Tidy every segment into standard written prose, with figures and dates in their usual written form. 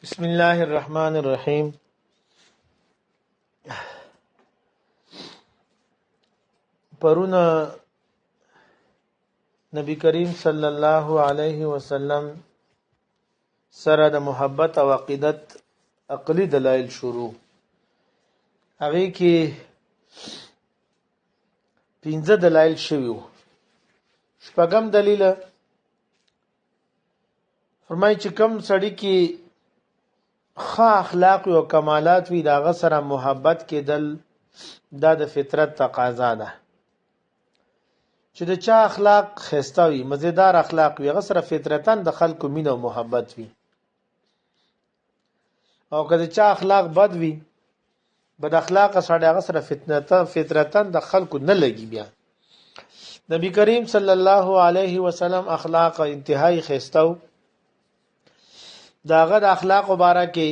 بسم الله الرحمن الرحیم. پرونه نبی کریم صلی الله علیه وسلم سره د محبت او عقیدت عقلی دلایل شروع. هغه کې 15 دلایل شوي وو. شپږم دلیل فرمایي چې کوم سړی کې ښه اخلاق او کمالات وي داغه سره محبت کېدل دا د فطرت تقاضا ده. چې د چا اخلاق خسته وي، مزیدار اخلاق وي، هغه سره فطرتاً د خلکو مینه او محبت وي. او که د چا اخلاق بد وي، بد اخلاق سره هغه سره فطرتاً د خلکو نه لګي. بیا نبی کریم صلی الله علیه وسلم اخلاق انتهایی خسته و. داغه د اخلاق مبارکه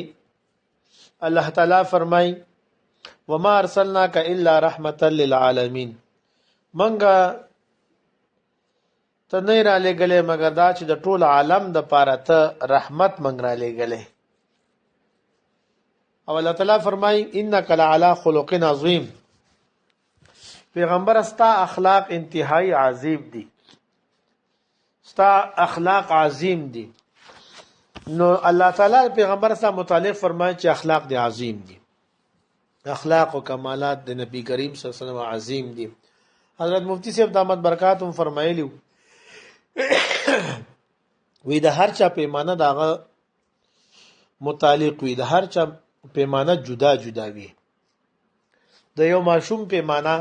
الله تعالی فرمای وما ارسلناک الا رحمتا للعالمین، منګه ته نه را لګلې مګر دا چې د ټول عالم د پاره ته رحمت منګ را لګلې. او الله تعالی فرمای انک لعلى خلق عظیم، پیغمبر استا اخلاق انتهایی عظیم دي، استا اخلاق عظیم دي. نو الله تعالی پیغمبر سره متعلق فرمایي چې اخلاق دي عظیم دي، اخلاق او کمالات د نبی کریم صلی الله علیه وسلم عظیم دي. حضرت مفتی صاحب دامت برکاتهم فرمایلی وی د هر چا پیمانه داغه متعلق وي، د هر چا پیمانه جدا جدا وي. د یو ماشوم پیمانه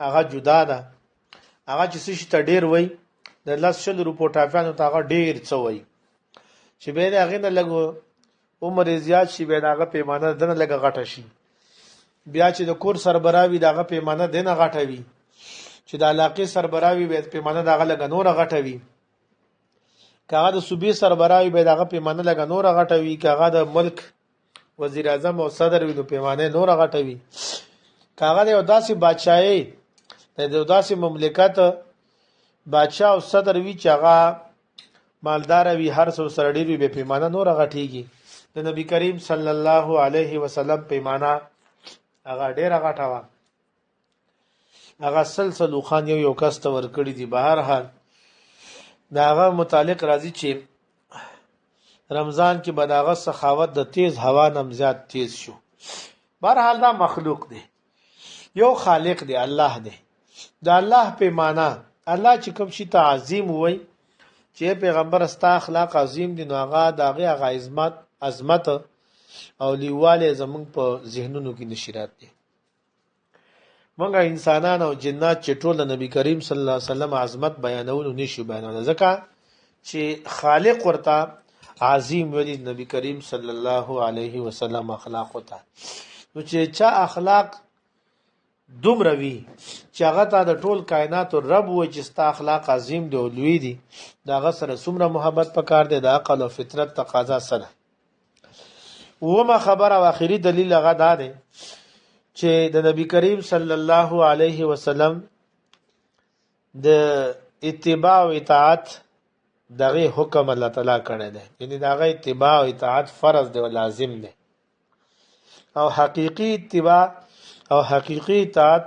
هغه جدا ده، هغه چې څه ته ډیر وای د 100 روپو ټافیانو ته هغه ډیر څه وای، چې به هغه نه لګو عمر زیات شي به هغه پیمانه دنه لګه غټه شي. بیا چې د کور سربراوي دغه پیمانه دنه غټه وي، چې د علاقې سربراوي به پیمانه دغه لګه نور غټه وي. کاغه د صوبې سربراوي به دغه پیمانه لګه نور غټه وي. کاغه د ملک وزیر اعظم او صدر وي نو پیمانه نور غټه وي. کاغه د داسې بادشاہي د داسې مملکت بادشاہ او صدر وي چې هغه مالدار وي، هر څو سره ډیر وي به پیمانه نور غټيږي. د نبی کریم صلی الله علیه وسلم پیمانه هغه ډیر غټه و. هغه سلسله خان یو کس ته ورکړی دی. بهر حال داغه متعلق راځي چې رمضان کې بداغه سخاوت د تیز هوا نم زیات تیز شو. بهر حال دا مخلوق دی، یو خالق دی، الله دی. دا الله پیمانه الله چې کوم شي تعظیم وای چې پیغمبر استا اخلاق عظیم دي، نو هغه داغه عظمت او لیواله زمونږ په ذهنونو کې نشرات دي. مونږه انسانان او جنات چې ټول نبی کریم صلی الله علیه وسلم عظمت بیانول نشو بیانول، ځکه چې خالق ورته عظیم ولی نبی کریم صلی الله علیه وسلم اخلاق وته. نو چې چا اخلاق دومره وی چې هغه ته د ټول کائنات رب و چې ستا اخلاق عظیم دی او لوی دي، داغه سره څومره محبت پکار دی، د عقل او فطرت تقاضا سره. ومه خبره او اخري دلیل هغه دا دی چې د نبی کریم صلی الله علیه وسلم د اتباع او اطاعت دغه حکم الله تعالی کړی دی، یعنی دغه اتباع او اطاعت فرض دی او لازم دی. او حقیقی اتباع او حقیقی اطاعت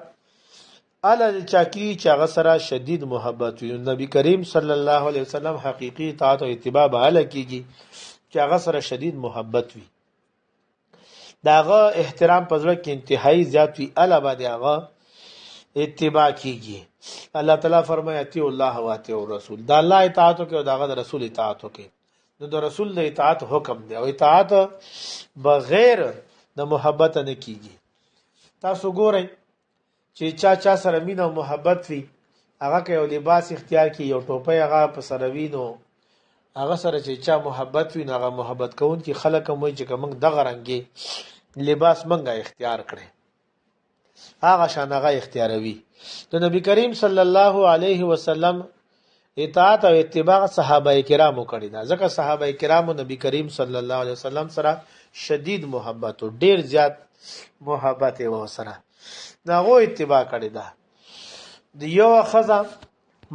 اله چاکی چې هغه سره شدید محبت وي. نبی کریم صلی الله علیه وسلم حقیقی اطاعت او اتباع به اله کیږي چې هغه سره شدید محبت وي، داغه احترام پزړه کې انتهایی زیات وي، اله باندې هغه اتباع کیږي. الله تعالی فرمایي اطیع الله و اطیع الرسول، دا الله اطاعت کوي او داغه رسول اطاعت کوي. نو د رسول د اطاعت حکم دی او اطاعت بغیر د محبت نه کیږي. تاسو ګورئ چې چا سره مینه او محبت وي، هغه کې یو لباس اختیار کی، یو ټوپۍ هغه په سره وینو، هغه سره چې چا محبت وي هغه محبت کوون کی خلک هم وي چې موږ دغه رنګي لباس منګه اختیار کړي، هغه شان هغه اختیاروي. د نبی کریم صلی الله علیه وسلم اطاعت او اتباع صحابه کرامو کړی دا، ځکه صحابه کرامو نبی کریم صلی الله علیه وسلم سره شدید محبت او ډیر زیات محبت و سره داغه اتباع کړی دا. د یو خزه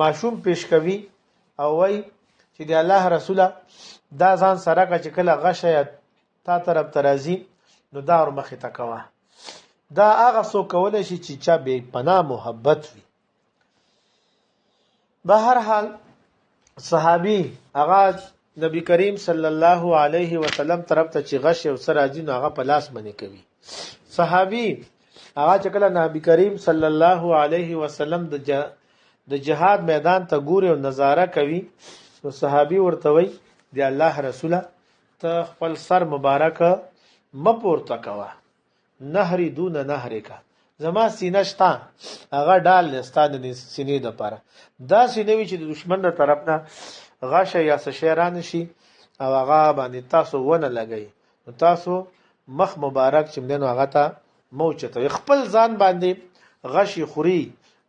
ماشوم پیش کوي او وای چې د الله رسوله دا ځان سره کا چې کله غشه تا طرف ترازی نو دا ور مخې ته کوه. دا هغه څوک کولی شي چې چا بې پناه محبت وي. به هر حال صحابي هغه نبی کریم صلی الله علیه وسلم طرف ته چې غش او سر راځي نو هغه په لاس باندې کوي. صحابي هغه چې کله نبی کریم صلی الله علیه وسلم د جهاد میدان ته ګوري او نظاره کوي نو صحابي ورته وي دی الله رسوله ته خپل سر مبارک مپورته کوه، نهری دون نهری کا، زما سینه شتا هغه ډال نستا د سینې د پاره. دا سینې وی چې د دشمن تر طرف نه غاشه یا شیران شي او هغه باندې تاسو ونه لګی نو تاسو مخ مبارک چې موږ هغه ته موچته خپل ځان باندې غشي خوري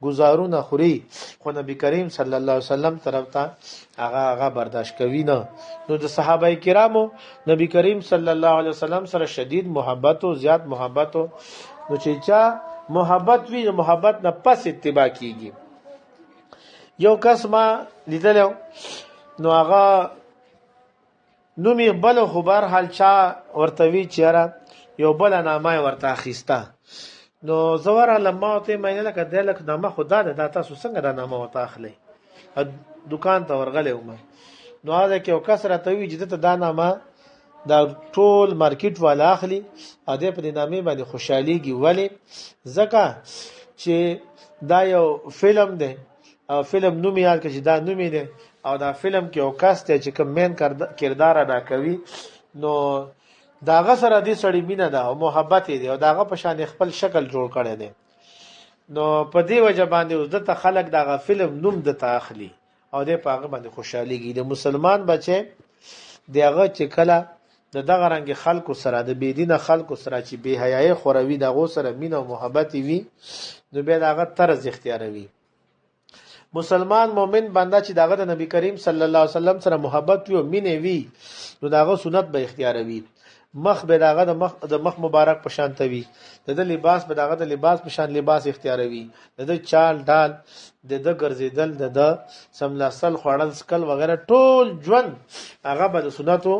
گزارونه خوري خو نبی کریم صلی الله علیه وسلم طرف ته هغه برداشت کوي نه. نو د صحابه کرامو نبی کریم صلی الله علیه وسلم سره شدید محبت او زیات محبت نو چې چا محبت وی محبت نه پس اتباع کیږي. یو کس ما لیدلو نو هغه نومي بل خبر حال چا ورتوي چیرې یو بل نامه ورته اخیسته نو زوره لمه ته مې لکه د لک نامه خدا ده تاسو څنګه د نامه ورته اخلي دکان ته ورغلې ومه نو هغه کې یو کس راته وی چې ته دا نامه دا ټول مارکیټ والا اخلي ا دې په نامې باندې خوشحاليږي ولی ځکه چې دا یو فلم دی او فلم نوم یاد کړي دا نوم دی او دا فلم کې یو کس ته چې کوم مین کردار ادا کوي نو داغه سره دې سړی مینه ده او محبت دی او داغه په شان خپل شکل جوړ کړي دي نو په دې وجه باندې عزت خلک داغه فلم نوم د تاخلي او دې پاغه باندې خوشحاليږي. د مسلمان بچي دغه چې کله دغه رنګ خلکو سره د بيدینه خلکو سره چې بے حیاي خوروي دغه سره مینه او محبت وي نو به دغه طرز اختیاروي. مسلمان مؤمن بنده چې دغه د نبی کریم صلی الله علیه وسلم سره محبت وي او مینه وي نو دغه سنت به اختیاروي. مخ به دغه د مخ مبارک په شان توي د لباس به دغه د لباس په شان لباس اختیاروي د چال ډال د ګرځیدل د سملاسل خوړل سکل وغیرہ ټول ژوند هغه به د سنتو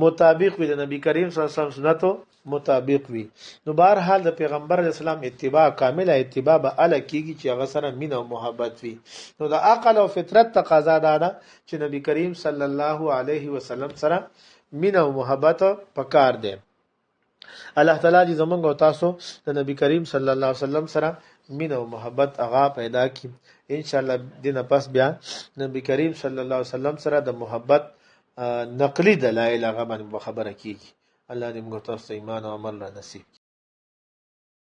مطابق وي د نبی کریم صلی الله علیه وسلم سنتو مطابق وي. نو بهر حال د پیغمبر اسلام اتباع کامله اتباع به ال کیږي چې هغه سره مینه او محبت وي. نو د عقل او فطرت تقاضا ده چې نبی کریم صلی الله علیه وسلم سره مینه او محبت پکار دی. الله تعالی دې زمونږ او تاسو د نبی کریم صلی الله علیه وسلم سره مینه او محبت هغه پیدا کړي. ان شاء الله دینه پس بیا نبی کریم صلی الله علیه وسلم سره د محبت نقلی دلایل هغه باندې خبره کیږي. الله دې موږ تاسو ایمان او عمل را نصیب